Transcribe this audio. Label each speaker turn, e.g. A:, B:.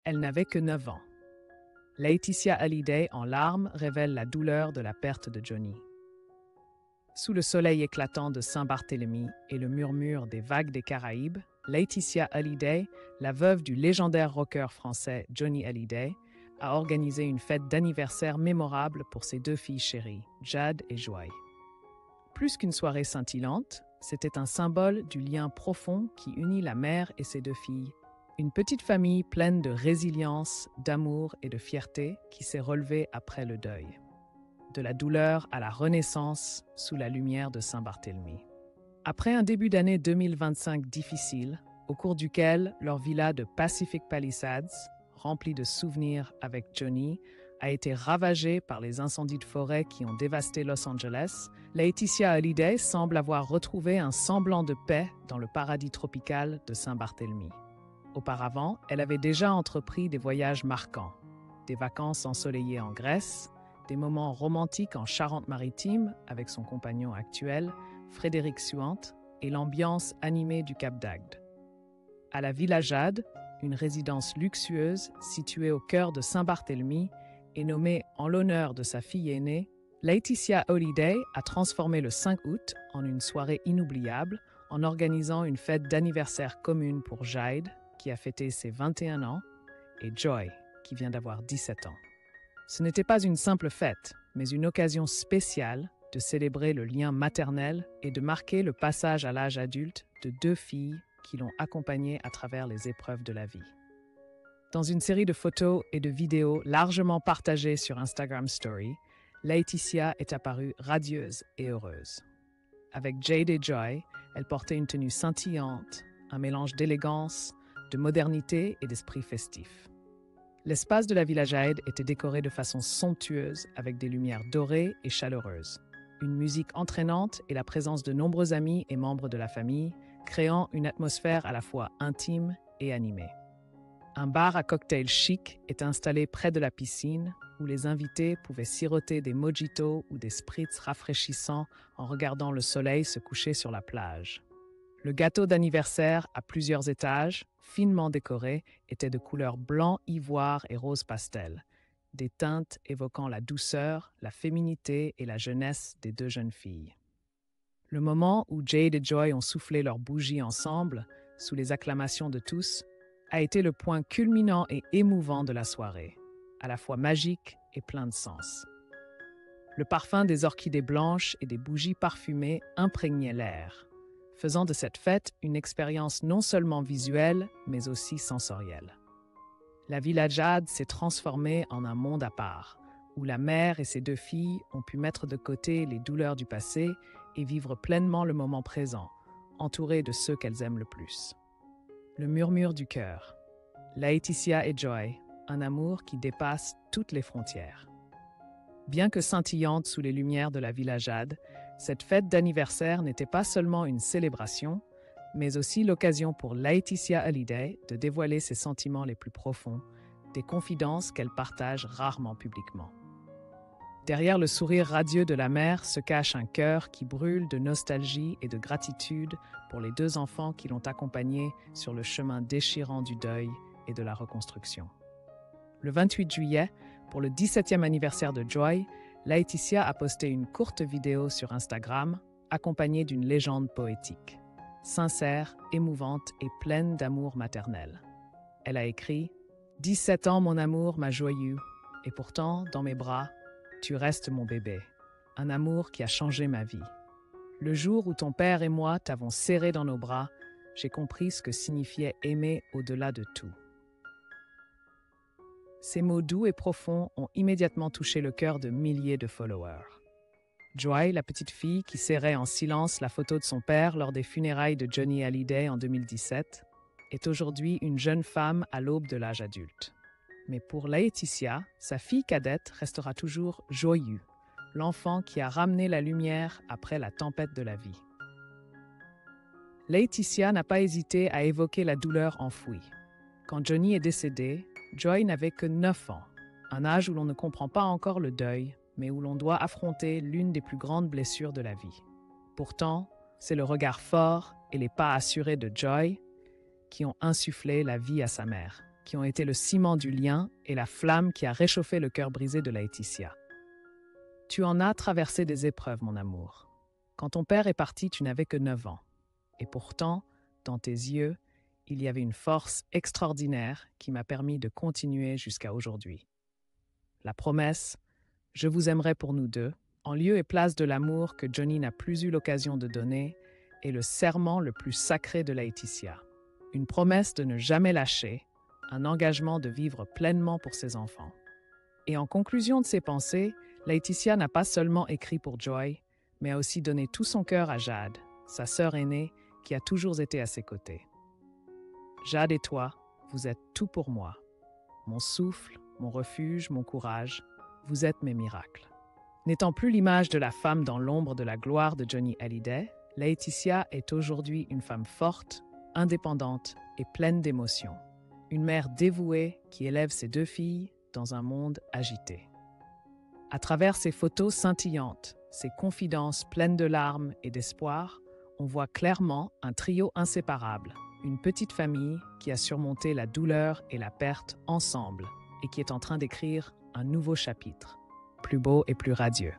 A: Elle n'avait que 9 ans. Laetitia Hallyday, en larmes, révèle la douleur de la perte de Johnny. Sous le soleil éclatant de Saint-Barthélemy et le murmure des vagues des Caraïbes, Laetitia Hallyday, la veuve du légendaire rocker français Johnny Hallyday, a organisé une fête d'anniversaire mémorable pour ses 2 filles chéries, Jade et Joy. Plus qu'une soirée scintillante, c'était un symbole du lien profond qui unit la mère et ses 2 filles. Une petite famille pleine de résilience, d'amour et de fierté qui s'est relevée après le deuil. De la douleur à la renaissance sous la lumière de Saint-Barthélemy. Après un début d'année 2025 difficile, au cours duquel leur villa de Pacific Palisades, remplie de souvenirs avec Johnny, a été ravagée par les incendies de forêt qui ont dévasté Los Angeles, Laetitia Hallyday semble avoir retrouvé un semblant de paix dans le paradis tropical de Saint-Barthélemy. Auparavant, elle avait déjà entrepris des voyages marquants, des vacances ensoleillées en Grèce, des moments romantiques en Charente-Maritime avec son compagnon actuel, Frédéric Suante, et l'ambiance animée du Cap d'Agde. À la Villa Jade, une résidence luxueuse située au cœur de Saint-Barthélemy et nommée en l'honneur de sa fille aînée, Laetitia Hallyday a transformé le 5 août en une soirée inoubliable en organisant une fête d'anniversaire commune pour Jade, qui a fêté ses 21 ans, et Joy, qui vient d'avoir 17 ans. Ce n'était pas une simple fête, mais une occasion spéciale de célébrer le lien maternel et de marquer le passage à l'âge adulte de 2 filles qui l'ont accompagnée à travers les épreuves de la vie. Dans une série de photos et de vidéos largement partagées sur Instagram Story, Laetitia est apparue radieuse et heureuse. Avec Jade et Joy, elle portait une tenue scintillante, un mélange d'élégance, de modernité et d'esprit festif. L'espace de la Villa Jade était décoré de façon somptueuse avec des lumières dorées et chaleureuses, une musique entraînante et la présence de nombreux amis et membres de la famille, créant une atmosphère à la fois intime et animée. Un bar à cocktails chic est installé près de la piscine où les invités pouvaient siroter des mojitos ou des spritz rafraîchissants en regardant le soleil se coucher sur la plage. Le gâteau d'anniversaire à plusieurs étages, finement décoré, était de couleur blanc ivoire et rose pastel, des teintes évoquant la douceur, la féminité et la jeunesse des 2 jeunes filles. Le moment où Jade et Joy ont soufflé leurs bougies ensemble, sous les acclamations de tous, a été le point culminant et émouvant de la soirée, à la fois magique et plein de sens. Le parfum des orchidées blanches et des bougies parfumées imprégnait l'air, faisant de cette fête une expérience non seulement visuelle, mais aussi sensorielle. La Villa Jade s'est transformée en un monde à part, où la mère et ses 2 filles ont pu mettre de côté les douleurs du passé et vivre pleinement le moment présent, entourées de ceux qu'elles aiment le plus. Le murmure du cœur. Laetitia et Joy, un amour qui dépasse toutes les frontières. Bien que scintillante sous les lumières de la Villa Jade, cette fête d'anniversaire n'était pas seulement une célébration, mais aussi l'occasion pour Laetitia Hallyday de dévoiler ses sentiments les plus profonds, des confidences qu'elle partage rarement publiquement. Derrière le sourire radieux de la mère se cache un cœur qui brûle de nostalgie et de gratitude pour les 2 enfants qui l'ont accompagnée sur le chemin déchirant du deuil et de la reconstruction. Le 28 juillet, pour le 17e anniversaire de Joy, Laetitia a posté une courte vidéo sur Instagram, accompagnée d'une légende poétique, sincère, émouvante et pleine d'amour maternel. Elle a écrit « 17 ans, mon amour, ma joyeux, et pourtant, dans mes bras, tu restes mon bébé, un amour qui a changé ma vie. Le jour où ton père et moi t'avons serré dans nos bras, j'ai compris ce que signifiait aimer au-delà de tout. » Ces mots doux et profonds ont immédiatement touché le cœur de milliers de followers. Joy, la petite fille qui serrait en silence la photo de son père lors des funérailles de Johnny Hallyday en 2017, est aujourd'hui une jeune femme à l'aube de l'âge adulte. Mais pour Laetitia, sa fille cadette restera toujours joyeux, l'enfant qui a ramené la lumière après la tempête de la vie. Laetitia n'a pas hésité à évoquer la douleur enfouie. Quand Johnny est décédé, Joy n'avait que 9 ans, un âge où l'on ne comprend pas encore le deuil, mais où l'on doit affronter l'une des plus grandes blessures de la vie. Pourtant, c'est le regard fort et les pas assurés de Joy qui ont insufflé la vie à sa mère, qui ont été le ciment du lien et la flamme qui a réchauffé le cœur brisé de Laetitia. Tu en as traversé des épreuves, mon amour. Quand ton père est parti, tu n'avais que 9 ans. Et pourtant, dans tes yeux, il y avait une force extraordinaire qui m'a permis de continuer jusqu'à aujourd'hui. La promesse, je vous aimerai pour nous deux, en lieu et place de l'amour que Johnny n'a plus eu l'occasion de donner, est le serment le plus sacré de Laetitia. Une promesse de ne jamais lâcher, un engagement de vivre pleinement pour ses enfants. Et en conclusion de ses pensées, Laetitia n'a pas seulement écrit pour Joy, mais a aussi donné tout son cœur à Jade, sa sœur aînée, qui a toujours été à ses côtés. Jade et toi, vous êtes tout pour moi. Mon souffle, mon refuge, mon courage, vous êtes mes miracles. N'étant plus l'image de la femme dans l'ombre de la gloire de Johnny Hallyday, Laetitia est aujourd'hui une femme forte, indépendante et pleine d'émotions. Une mère dévouée qui élève ses 2 filles dans un monde agité. À travers ses photos scintillantes, ses confidences pleines de larmes et d'espoir, on voit clairement un trio inséparable, une petite famille qui a surmonté la douleur et la perte ensemble et qui est en train d'écrire un nouveau chapitre, plus beau et plus radieux.